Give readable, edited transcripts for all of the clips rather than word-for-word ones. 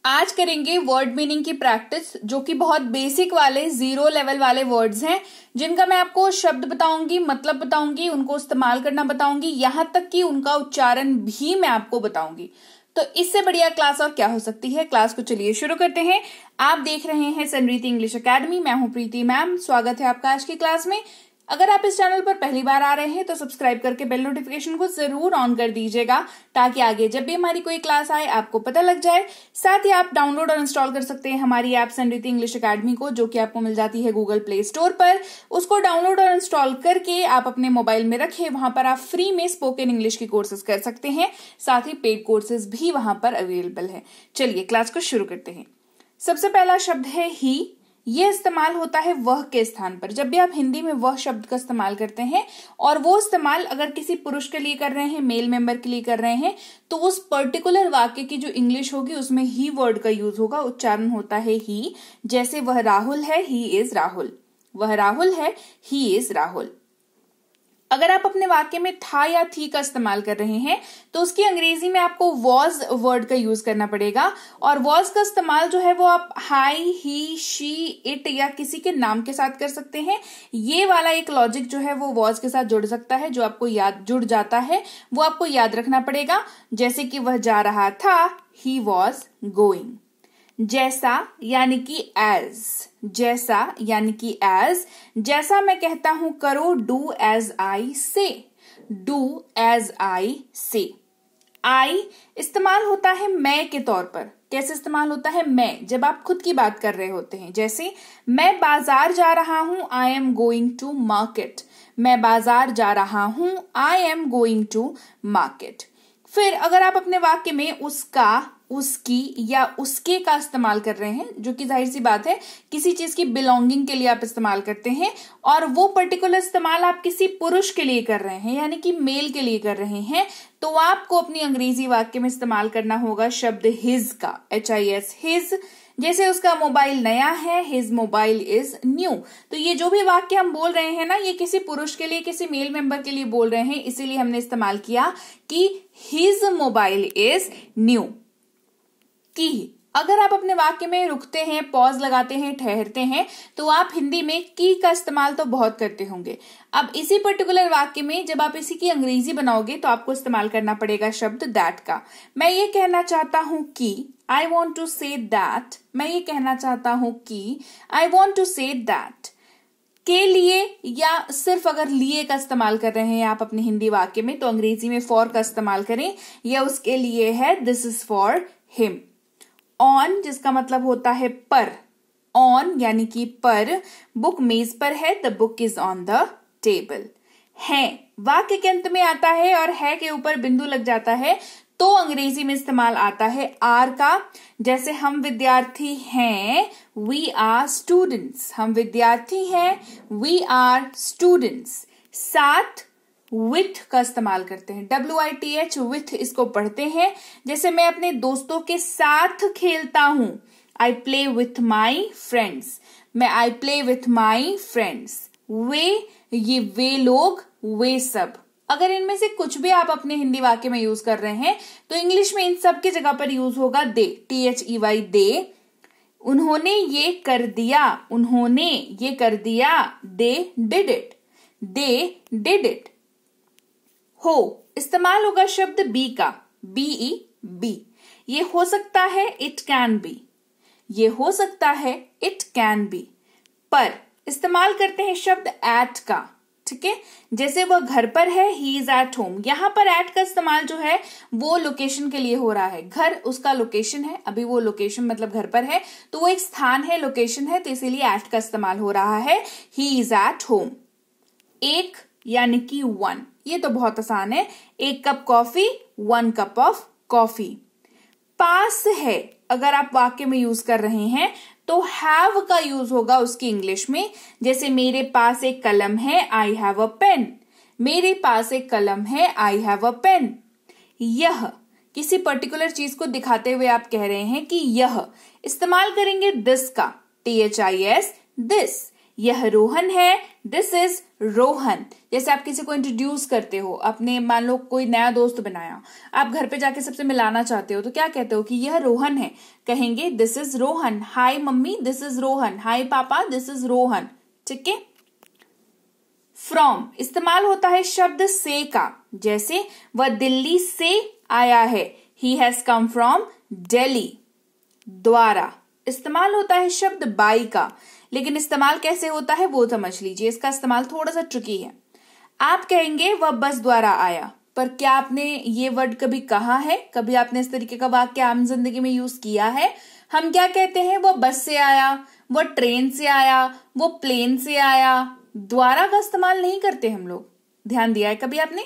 आज करेंगे word meaning की प्रैक्टिस, जो कि बहुत बेसिक वाले 0 लेवल वाले वर्ड्स हैं, जिनका मैं आपको शब्द बताऊंगी, मतलब बताऊंगी, उनको इस्तेमाल करना बताऊंगी, यहां तक कि उनका उच्चारण भी मैं आपको बताऊंगी। तो इससे बढ़िया क्लास और क्या हो सकती है। क्लास को चलिए शुरू करते हैं। आप देख रहे हैं सनरीति इंग्लिश अकेडमी। मैं हूं प्रीति मैम। स्वागत है आपका आज की क्लास में। अगर आप इस चैनल पर पहली बार आ रहे हैं तो सब्सक्राइब करके बेल नोटिफिकेशन को जरूर ऑन कर दीजिएगा, ताकि आगे जब भी हमारी कोई क्लास आए आपको पता लग जाए। साथ ही आप डाउनलोड और इंस्टॉल कर सकते हैं हमारी ऐप सनरीति इंग्लिश अकेडमी को, जो कि आपको मिल जाती है गूगल प्ले स्टोर पर। उसको डाउनलोड और इंस्टॉल करके आप अपने मोबाइल में रखें। वहां पर आप फ्री में स्पोकन इंग्लिश की कोर्सेज कर सकते हैं। साथ ही पेड कोर्सेज भी वहां पर अवेलेबल है। चलिए क्लास को शुरू करते हैं। सबसे पहला शब्द है ही। ये इस्तेमाल होता है वह के स्थान पर। जब भी आप हिंदी में वह शब्द का इस्तेमाल करते हैं और वो इस्तेमाल अगर किसी पुरुष के लिए कर रहे हैं, मेल मेंबर के लिए कर रहे हैं, तो उस पर्टिकुलर वाक्य की जो इंग्लिश होगी उसमें ही वर्ड का यूज होगा। उच्चारण होता है ही। जैसे वह राहुल है, ही इज राहुल। वह राहुल है, ही इज राहुल। अगर आप अपने वाक्य में था या थी का इस्तेमाल कर रहे हैं तो उसकी अंग्रेजी में आपको वॉज वर्ड का यूज करना पड़ेगा। और वॉज का इस्तेमाल जो है वो आप हाई, ही, शी, इट या किसी के नाम के साथ कर सकते हैं। ये वाला एक लॉजिक जो है वो वॉज के साथ जुड़ सकता है, जो आपको याद जुड़ जाता है वो आपको याद रखना पड़ेगा। जैसे कि वह जा रहा था, ही वॉज गोइंग। जैसा यानी कि एज। जैसा यानी कि एज। जैसा मैं कहता हूं करो, डू एज आई से। डू एज आई से। आई इस्तेमाल होता है मैं के तौर पर। कैसे इस्तेमाल होता है मैं? जब आप खुद की बात कर रहे होते हैं। जैसे मैं बाजार जा रहा हूं, I am going to market. मैं बाजार जा रहा हूं, I am going to market. फिर अगर आप अपने वाक्य में उसका, उसकी या उसके का इस्तेमाल कर रहे हैं, जो कि जाहिर सी बात है किसी चीज की बिलोंगिंग के लिए आप इस्तेमाल करते हैं, और वो पर्टिकुलर इस्तेमाल आप किसी पुरुष के लिए कर रहे हैं यानी कि मेल के लिए कर रहे हैं, तो आपको अपनी अंग्रेजी वाक्य में इस्तेमाल करना होगा शब्द हिज का। HIS, his. जैसे उसका मोबाइल नया है, हिज मोबाइल इज न्यू। तो ये जो भी वाक्य हम बोल रहे हैं ना, ये किसी पुरुष के लिए, किसी मेल मेंबर के लिए बोल रहे हैं, इसीलिए हमने इस्तेमाल किया कि हिज मोबाइल इज न्यू। की। अगर आप अपने वाक्य में रुकते हैं, पॉज लगाते हैं, ठहरते हैं, तो आप हिंदी में की का इस्तेमाल तो बहुत करते होंगे। अब इसी पर्टिकुलर वाक्य में जब आप इसी की अंग्रेजी बनाओगे तो आपको इस्तेमाल करना पड़ेगा शब्द दैट का। मैं ये कहना चाहता हूं कि, I want to say that. मैं ये कहना चाहता हूं कि, I want to say that. के लिए या सिर्फ अगर लिए का इस्तेमाल कर रहे हैं आप अपने हिंदी वाक्य में, तो अंग्रेजी में फॉर का इस्तेमाल करें। या उसके लिए है this is for him. On, जिसका मतलब होता है पर। ऑन यानी कि पर। बुक मेज पर है, the book is on the table. है वाक्य के अंत में आता है और है के ऊपर बिंदु लग जाता है, तो अंग्रेजी में इस्तेमाल आता है आर का। जैसे हम विद्यार्थी हैं, वी आर स्टूडेंट्स। हम विद्यार्थी हैं, वी आर स्टूडेंट्स। साथ विथ का इस्तेमाल करते हैं। WITH, विथ इसको पढ़ते हैं। जैसे मैं अपने दोस्तों के साथ खेलता हूं, I play with my friends. मैं I play with my friends. वे, ये वे लोग, वे सब। अगर इनमें से कुछ भी आप अपने हिंदी वाक्य में यूज कर रहे हैं तो इंग्लिश में इन सब की जगह पर यूज होगा दे। THEY, दे। उन्होंने ये कर दिया। उन्होंने ये कर दिया। They did it. They did it. हो इस्तेमाल होगा शब्द बी का। BE, be. ये हो सकता है, इट कैन बी। ये हो सकता है, इट कैन बी। पर इस्तेमाल करते हैं शब्द एट का। ठीक है। जैसे वह घर पर है, ही इज एट होम। यहां पर एट का इस्तेमाल जो है वो लोकेशन के लिए हो रहा है। घर उसका लोकेशन है, अभी वो लोकेशन मतलब घर पर है, तो वो एक स्थान है, लोकेशन है, तो इसीलिए एट का इस्तेमाल हो रहा है। He is at home. एक यानी कि वन, ये तो बहुत आसान है। एक cup coffee, 1 cup of coffee. पास है अगर आप वाक्य में यूज कर रहे हैं तो हैव का यूज होगा उसकी इंग्लिश में। जैसे मेरे पास एक कलम है, आई हैव अ पेन। मेरे पास एक कलम है, आई हैव अ पेन। यह किसी पर्टिकुलर चीज को दिखाते हुए आप कह रहे हैं कि यह, इस्तेमाल करेंगे दिस का। THIS, this. यह रोहन है, दिस इज रोहन। जैसे आप किसी को इंट्रोड्यूस करते हो, अपने मान लो कोई नया दोस्त बनाया, आप घर पे जाके सबसे मिलाना चाहते हो तो क्या कहते हो कि यह रोहन है, कहेंगे this is Rohan. Hi mummy, this is Rohan. Hi papa, this is Rohan. ठीक है। फ्रॉम इस्तेमाल होता है शब्द से का, जैसे वह दिल्ली से आया है, he has come from Delhi. द्वारा इस्तेमाल होता है शब्द बाई का, लेकिन इस्तेमाल कैसे होता है वो समझ लीजिए, इसका इस्तेमाल थोड़ा सा ट्रिकी है। आप कहेंगे वह बस द्वारा आया, पर क्या आपने ये वर्ड कभी कहा है? कभी आपने इस तरीके का वाक्य आम जिंदगी में यूज किया है? हम क्या कहते हैं, वह बस से आया, वह ट्रेन से आया, वो प्लेन से आया। द्वारा का इस्तेमाल नहीं करते हम लोग, ध्यान दिया है कभी आपने?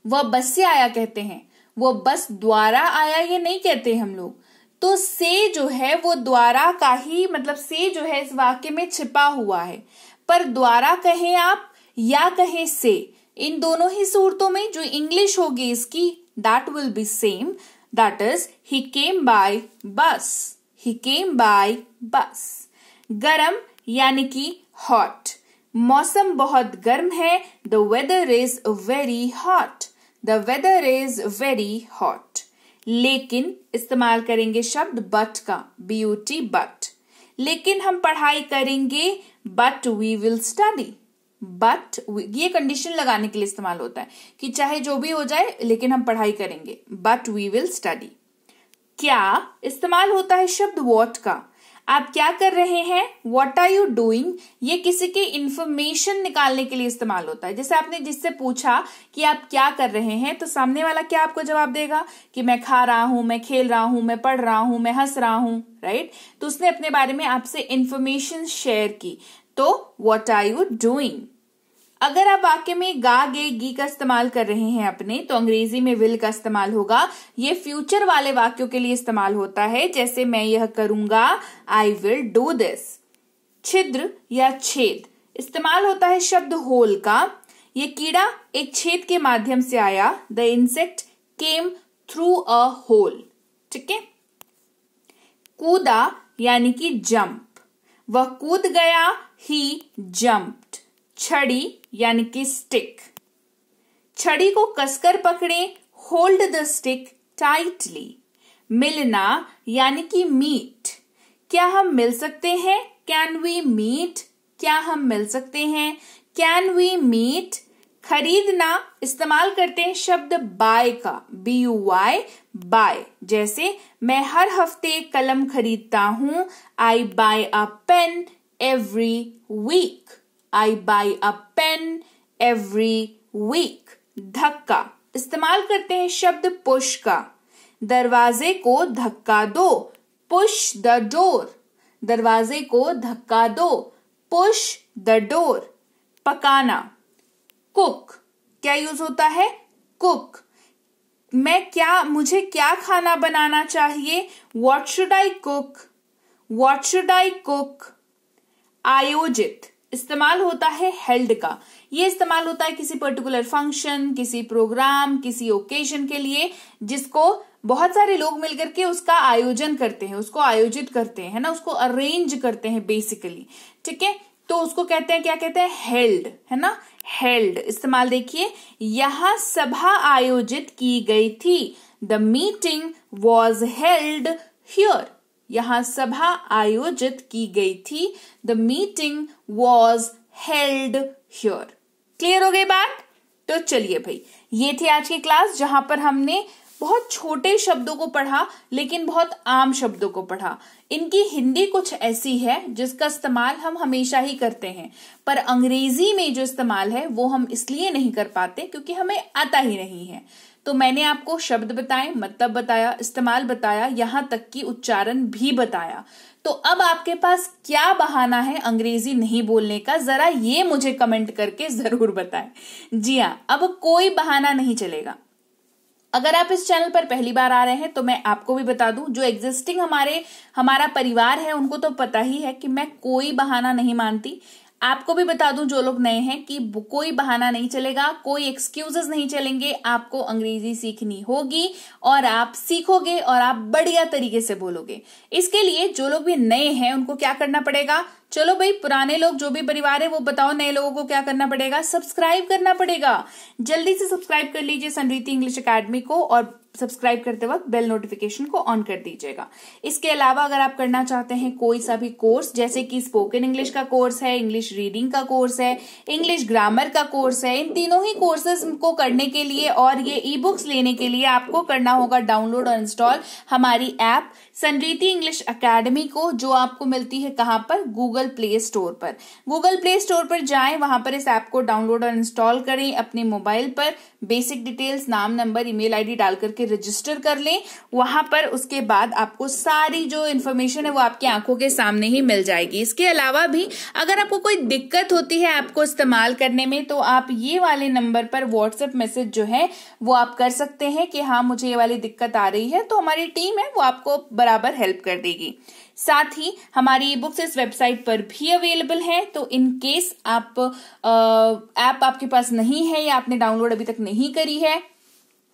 वह बस से आया कहते हैं, वो बस द्वारा आया ये नहीं कहते हम लोग। तो से जो है वो द्वारा का ही, मतलब से जो है इस वाक्य में छिपा हुआ है। पर द्वारा कहें आप या कहें से, इन दोनों ही सूरतों में जो इंग्लिश होगी इसकी, that will be same. That is he came by बस, ही केम बाय बस। गरम यानी कि हॉट, मौसम बहुत गर्म है, the weather is very hot, the weather is very hot. लेकिन इस्तेमाल करेंगे शब्द बट का, but बट। लेकिन हम पढ़ाई करेंगे, but we will study. But ये कंडीशन लगाने के लिए इस्तेमाल होता है कि चाहे जो भी हो जाए लेकिन हम पढ़ाई करेंगे, बट वी विल स्टडी। क्या इस्तेमाल होता है शब्द वॉट का, आप क्या कर रहे हैं, व्हाट आर यू डूइंग, ये किसी की इंफॉर्मेशन निकालने के लिए इस्तेमाल होता है। जैसे आपने जिससे पूछा कि आप क्या कर रहे हैं, तो सामने वाला क्या आपको जवाब देगा कि मैं खा रहा हूं, मैं खेल रहा हूं, मैं पढ़ रहा हूं, मैं हंस रहा हूं, राइट। तो उसने अपने बारे में आपसे इंफॉर्मेशन शेयर की, तो व्हाट आर यू डूइंग। अगर आप वाक्य में गा गे गी का इस्तेमाल कर रहे हैं अपने, तो अंग्रेजी में विल का इस्तेमाल होगा। ये फ्यूचर वाले वाक्यों के लिए इस्तेमाल होता है, जैसे मैं यह करूंगा, आई विल डू दिस। छिद्र या छेद इस्तेमाल होता है शब्द होल का, ये कीड़ा एक छेद के माध्यम से आया, the insect came through a hole. ठीक है। कूदा यानी कि जंप, वह कूद गया, ही जंप्ड। छड़ी यानी कि स्टिक, छड़ी को कसकर पकड़े, होल्ड द स्टिक टाइटली। मिलना यानी कि मीट, क्या हम मिल सकते हैं, कैन वी मीट, क्या हम मिल सकते हैं, कैन वी मीट। खरीदना इस्तेमाल करते हैं शब्द बाय का, BUY बाय। जैसे मैं हर हफ्ते एक कलम खरीदता हूं, आई बाय अ पेन एवरी वीक, आई बाय अ पेन एवरी वीक। धक्का इस्तेमाल करते हैं शब्द पुश का, दरवाजे को धक्का दो, पुश द डोर, दरवाजे को धक्का दो, पुश द डोर। पकाना, कुक, क्या यूज होता है, कुक। मुझे क्या खाना बनाना चाहिए, what should I cook, what should I cook. आयोजित इस्तेमाल होता है हेल्ड का, ये इस्तेमाल होता है किसी पर्टिकुलर फंक्शन, किसी प्रोग्राम, किसी ओकेजन के लिए, जिसको बहुत सारे लोग मिलकर के उसका आयोजन करते हैं, उसको आयोजित करते हैं, है ना, उसको अरेंज करते हैं बेसिकली। ठीक है, तो उसको कहते हैं, क्या कहते हैं, हेल्ड, है ना, हेल्ड। इस्तेमाल देखिए, यह सभा आयोजित की गई थी, the meeting was held here, यहां सभा आयोजित की गई थी, the meeting was held here. Clear हो गई बात? तो चलिए भाई, ये थी आज की क्लास जहां पर हमने बहुत छोटे शब्दों को पढ़ा लेकिन बहुत आम शब्दों को पढ़ा। इनकी हिंदी कुछ ऐसी है जिसका इस्तेमाल हम हमेशा ही करते हैं, पर अंग्रेजी में जो इस्तेमाल है वो हम इसलिए नहीं कर पाते क्योंकि हमें आता ही नहीं है। तो मैंने आपको शब्द बताए, मतलब बताया, इस्तेमाल बताया, यहां तक कि उच्चारण भी बताया। तो अब आपके पास क्या बहाना है अंग्रेजी नहीं बोलने का, जरा ये मुझे कमेंट करके जरूर बताएं। जी हाँ, अब कोई बहाना नहीं चलेगा। अगर आप इस चैनल पर पहली बार आ रहे हैं तो मैं आपको भी बता दूं, जो एग्जिस्टिंग हमारा परिवार है उनको तो पता ही है कि मैं कोई बहाना नहीं मानती। आपको भी बता दूं जो लोग नए हैं कि कोई बहाना नहीं चलेगा, कोई एक्सक्यूजेस नहीं चलेंगे। आपको अंग्रेजी सीखनी होगी और आप सीखोगे और आप बढ़िया तरीके से बोलोगे। इसके लिए जो लोग भी नए हैं उनको क्या करना पड़ेगा? चलो भाई, पुराने लोग जो भी परिवार है वो बताओ नए लोगों को क्या करना पड़ेगा? सब्सक्राइब करना पड़ेगा। जल्दी से सब्सक्राइब कर लीजिए संरीति इंग्लिश एकेडमी को और सब्सक्राइब करते वक्त बेल नोटिफिकेशन को ऑन कर दीजिएगा। इसके अलावा अगर आप करना चाहते हैं कोई सा भी कोर्स, जैसे कि स्पोकन इंग्लिश का कोर्स है, इंग्लिश रीडिंग का कोर्स है, इंग्लिश ग्रामर का कोर्स है, इन तीनों ही कोर्सेज को करने के लिए और ये ई बुक्स लेने के लिए आपको करना होगा डाउनलोड और इंस्टॉल हमारी ऐप संरीति इंग्लिश एकेडमी को, जो आपको मिलती है कहां पर? गूगल प्ले स्टोर पर। गूगल प्ले स्टोर पर जाएं, वहां पर इस ऐप को डाउनलोड और इंस्टॉल करें, अपने मोबाइल पर बेसिक डिटेल्स, नाम, नंबर, ईमेल आईडी डाल करके रजिस्टर कर लें। वहां पर उसके बाद आपको सारी जो इन्फॉर्मेशन है वो आपकी आंखों के सामने ही मिल जाएगी। इसके अलावा भी अगर आपको कोई दिक्कत होती है ऐप को इस्तेमाल करने में, तो आप ये वाले नंबर पर व्हाट्सएप मैसेज जो है वो आप कर सकते हैं कि हाँ मुझे ये वाली दिक्कत आ रही है, तो हमारी टीम है वो आपको बराबर हेल्प कर देगी। साथ ही हमारी ई बुक्स इस वेबसाइट पर भी अवेलेबल है, तो इन केस आप ऐप आपके पास नहीं है या आपने डाउनलोड अभी तक नहीं करी है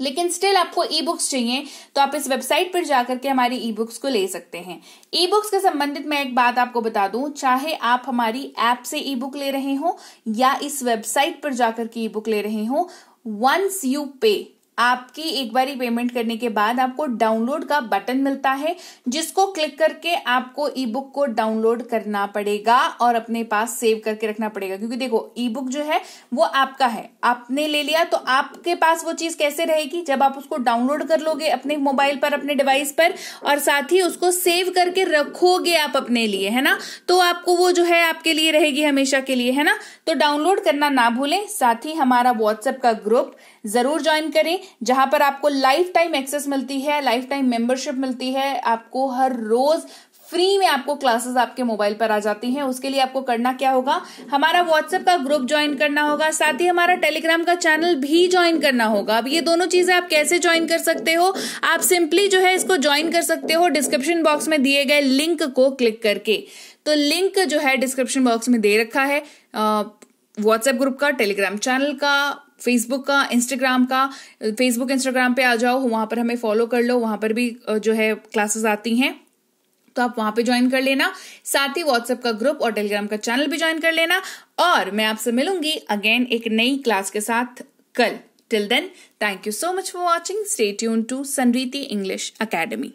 लेकिन स्टिल आपको ई बुक्स चाहिए, तो आप इस वेबसाइट पर जाकर के हमारी ई बुक्स को ले सकते हैं। ई बुक्स के संबंधित मैं एक बात आपको बता दूं, चाहे आप हमारी ऐप से ई बुक ले रहे हो या इस वेबसाइट पर जाकर के ई बुक ले रहे हो, वंस यू पे, आपकी एक बारी पेमेंट करने के बाद आपको डाउनलोड का बटन मिलता है, जिसको क्लिक करके आपको ई बुक को डाउनलोड करना पड़ेगा और अपने पास सेव करके रखना पड़ेगा। क्योंकि देखो ई बुक जो है वो आपका है, आपने ले लिया तो आपके पास वो चीज कैसे रहेगी? जब आप उसको डाउनलोड कर लोगे अपने मोबाइल पर, अपने डिवाइस पर, और साथ ही उसको सेव करके रखोगे आप अपने लिए, है ना, तो आपको वो जो है आपके लिए रहेगी हमेशा के लिए, है ना। तो डाउनलोड करना ना भूलें। साथ ही हमारा व्हाट्सएप का ग्रुप जरूर ज्वाइन करें, जहां पर आपको लाइफ टाइम एक्सेस मिलती है, लाइफ टाइम मेंबरशिप मिलती है, आपको हर रोज फ्री में आपको क्लासेस आपके मोबाइल पर आ जाती हैं। उसके लिए आपको करना क्या होगा? हमारा व्हाट्सएप का ग्रुप ज्वाइन करना होगा, साथ ही हमारा टेलीग्राम का चैनल भी ज्वाइन करना होगा। अब ये दोनों चीजें आप कैसे ज्वाइन कर सकते हो? आप सिंपली जो है इसको ज्वाइन कर सकते हो डिस्क्रिप्शन बॉक्स में दिए गए लिंक को क्लिक करके। तो लिंक जो है डिस्क्रिप्शन बॉक्स में दे रखा है व्हाट्सएप ग्रुप का, टेलीग्राम चैनल का, फेसबुक का, इंस्टाग्राम का। फेसबुक इंस्टाग्राम पे आ जाओ, वहां पर हमें फॉलो कर लो, वहां पर भी जो है क्लासेस आती हैं, तो आप वहां पे ज्वाइन कर लेना। साथ ही व्हाट्सएप का ग्रुप और टेलीग्राम का चैनल भी ज्वाइन कर लेना। और मैं आपसे मिलूंगी अगेन एक नई क्लास के साथ कल। Till then, thank you so much for watching. Stay tuned to Sanriti English academy.